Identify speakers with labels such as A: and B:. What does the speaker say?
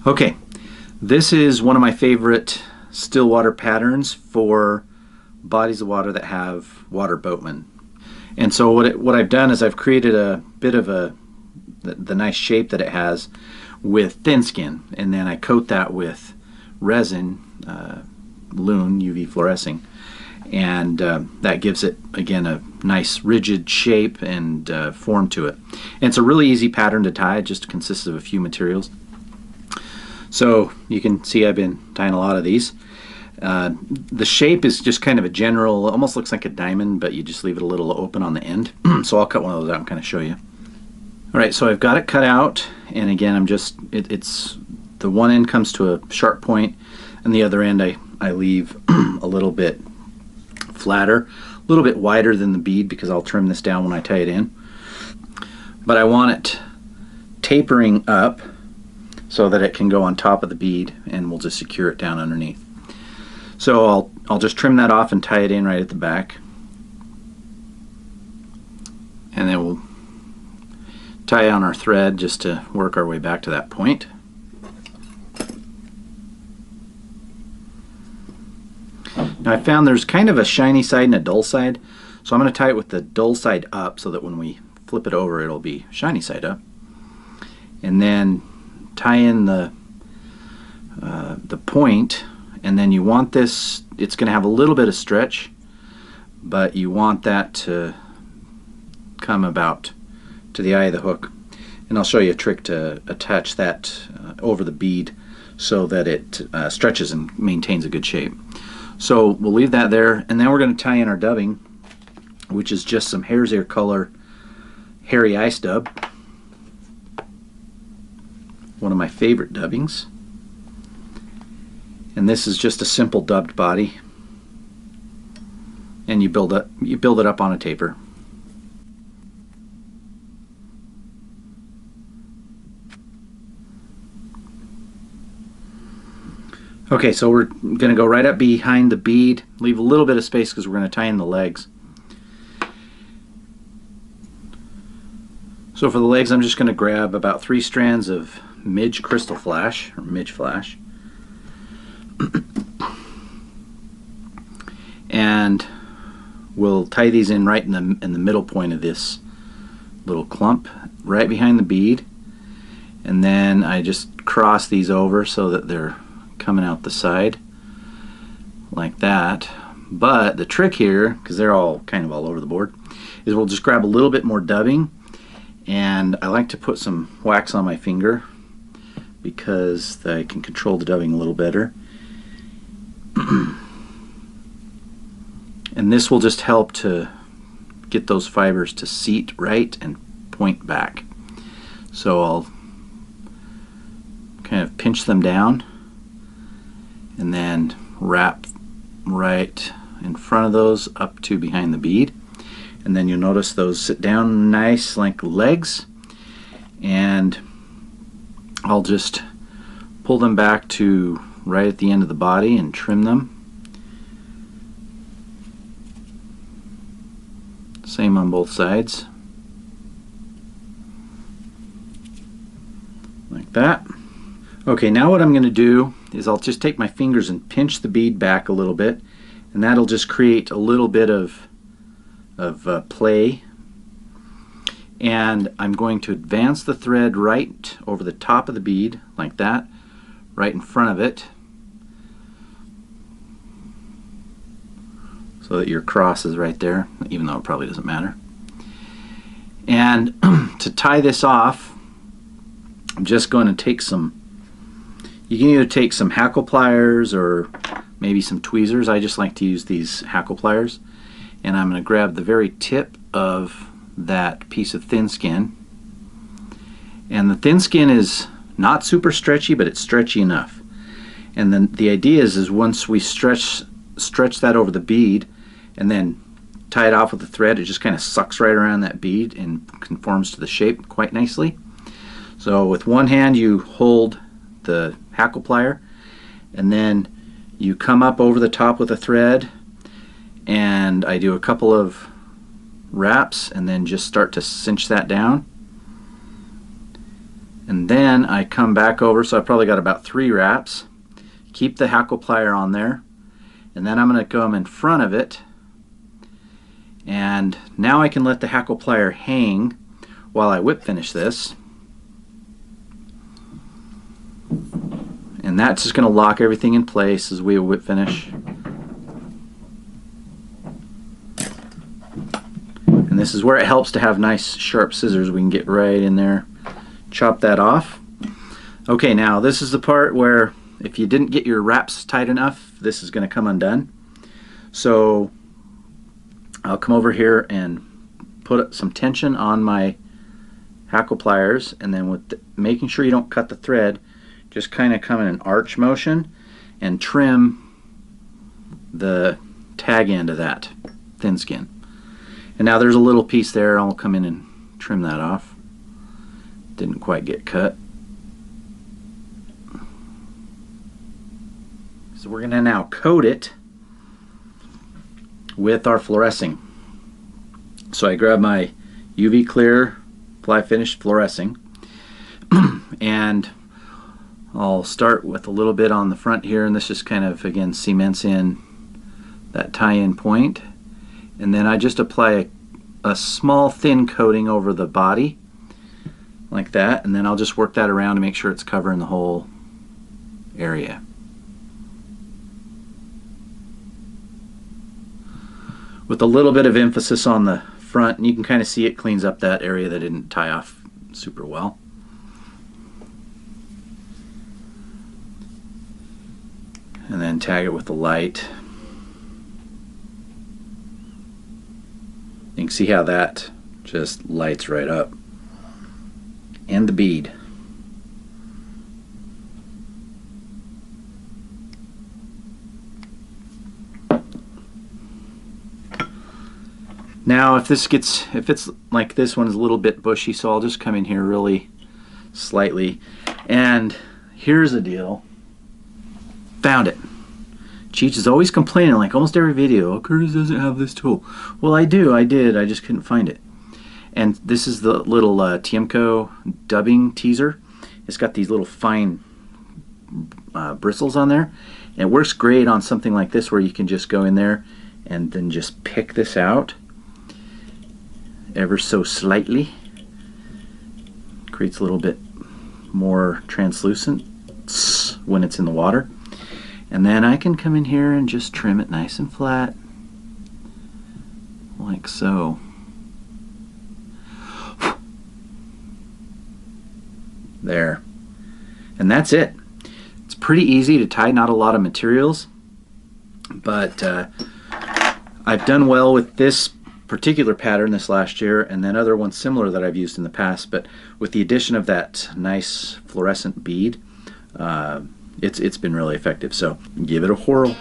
A: Okay, this is one of my favorite still water patterns for bodies of water that have water boatman. And so what I've done is I've created a bit of the nice shape that it has with thin skin, and then I coat that with resin, Loon UV fluorescing, and that gives it again a nice rigid shape and form to it. And it's a really easy pattern to tie. It just consists of a few materials. So you can see I've been tying a lot of these. The shape is just kind of a general, almost looks like a diamond, but you just leave it a little open on the end. So I'll cut one of those out and kind of show you. All right, so I've got it cut out, and again, it's the one end comes to a sharp point, and the other end I leave a little bit flatter, a little bit wider than the bead, because I'll trim this down when I tie it in. But I want it tapering up so that it can go on top of the bead, and we'll just secure it down underneath. So I'll just trim that off and tie it in right at the back, and then we'll tie on our thread just to work our way back to that point. Now I found there's kind of a shiny side and a dull side, so I'm going to tie it with the dull side up so that when we flip it over it'll be shiny side up, and then tie in the point, and then you want this, it's going to have a little bit of stretch, but you want that to come about to the eye of the hook. And I'll show you a trick to attach that over the bead so that it stretches and maintains a good shape. So we'll leave that there, and then we're going to tie in our dubbing, which is just some hare's ear color hairy ice dub, one of my favorite dubbings. And this is just a simple dubbed body, and you build it up on a taper. Okay, so we're going to go right up behind the bead, leave a little bit of space because we're going to tie in the legs. So for the legs, I'm just going to grab about 3 strands of Midge Crystal Flash, or Midge Flash, and we'll tie these in right in the middle point of this little clump, right behind the bead, and then I just cross these over so that they're coming out the side like that. But the trick here, because they're all kind of all over the board, is we'll just grab a little bit more dubbing, and I like to put some wax on my finger because I can control the dubbing a little better. And this will just help to get those fibers to seat right and point back. So I'll kind of pinch them down and then wrap right in front of those up to behind the bead, and then you'll notice those sit down nice like legs, and I'll just pull them back to right at the end of the body and trim them. Same on both sides, like that. Okay, now what I'm going to do is I'll just take my fingers and pinch the bead back a little bit, and that'll just create a little bit of play. And I'm going to advance the thread right over the top of the bead like that, right in front of it, so that your cross is right there, even though it probably doesn't matter. And to tie this off, I'm just going to take some, you can either take some hackle pliers or maybe some tweezers. I just like to use these hackle pliers, and I'm going to grab the very tip of that piece of thin skin, and the thin skin is not super stretchy, but it's stretchy enough. And then the idea is once we stretch that over the bead and then tie it off with the thread, it just kind of sucks right around that bead and conforms to the shape quite nicely. So with one hand you hold the hackle plier, and then you come up over the top with a thread, and I do a couple of wraps and then just start to cinch that down, And then I come back over, so I probably got about 3 wraps. Keep the hackle plier on there, and then I'm going to come in front of it, and now I can let the hackle plier hang while I whip finish this. And that's just going to lock everything in place as we whip finish. And this is where it helps to have nice sharp scissors. We can get right in there, chop that off. Okay, now this is the part where if you didn't get your wraps tight enough, this is going to come undone. So I'll come over here and put some tension on my hackle pliers, and then with making sure you don't cut the thread, just kind of come in an arch motion and trim the tag end of that thin skin. And now there's a little piece there. I'll come in and trim that off. Didn't quite get cut. So we're going to now coat it with our fluorescing. So I grab my UV clear fly finish fluorescing and I'll start with a little bit on the front here, and this just kind of again cements in that tie-in point, and then I just apply a small thin coating over the body like that, and then I'll just work that around to make sure it's covering the whole area. With a little bit of emphasis on the front, and you can kind of see it cleans up that area that didn't tie off super well. And then tag it with the light. You can see how that just lights right up. And the bead. Now if it's like this one is a little bit bushy, so I'll just come in here really slightly. And here's the deal. Found it. Cheech is always complaining, like almost every video, oh, Curtis doesn't have this tool. Well, I did, I just couldn't find it. And this is the little Tiemco dubbing teaser. It's got these little fine bristles on there. And it works great on something like this where you can just go in there and then just pick this out ever so slightly. Creates a little bit more translucent when it's in the water. And then I can come in here and just trim it nice and flat, like so. There. And that's it. It's pretty easy to tie, not a lot of materials, but I've done well with this particular pattern this last year, and then other ones similar that I've used in the past, but with the addition of that nice fluorescent bead, it's been really effective. So give it a whirl.